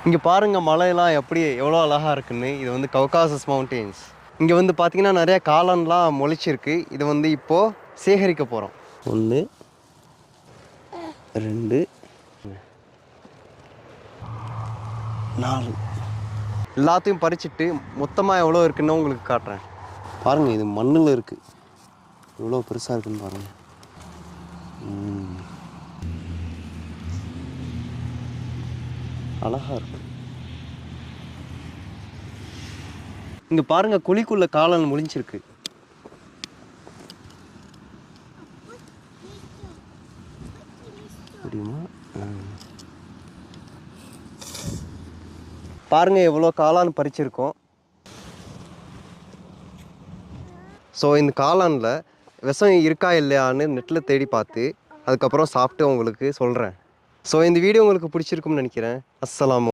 இங்கே பாருங்கள் மலையெல்லாம் எப்படி எவ்வளோ அழகாக இருக்குன்னு. இது வந்து கவுகாசஸ் மவுண்டெயின்ஸ். இங்கே வந்து பார்த்தீங்கன்னா நிறையா காளான்லாம் முளைச்சிருக்கு. இதை வந்து இப்போது சேகரிக்க போகிறோம். 1 2 4 எல்லாத்தையும் பறிச்சுட்டு மொத்தமாக எவ்வளோ இருக்குன்னு உங்களுக்கு காட்டுறேன். பாருங்கள், இது மண்ணில் இருக்குது. எவ்வளோ பெருசாக இருக்குன்னு பாருங்கள். அழகாக இருக்கு. இங்கே பாருங்கள், குழிக்குள்ள காளான் முடிஞ்சிருக்கு. தெரியுமா? பாருங்க எவ்வளோ காளான் பறிச்சிருக்கோம். ஸோ இந்த காளானில் விஷம் இருக்கா இல்லையான்னு நெட்டில் தேடி பார்த்து அதுக்கப்புறம் சாப்பிட்டு உங்களுக்கு சொல்கிறேன். ஸோ இந்த வீடியோ உங்களுக்கு பிடிச்சிருக்கும்னு நினைக்கிறேன். அஸ்ஸலாமு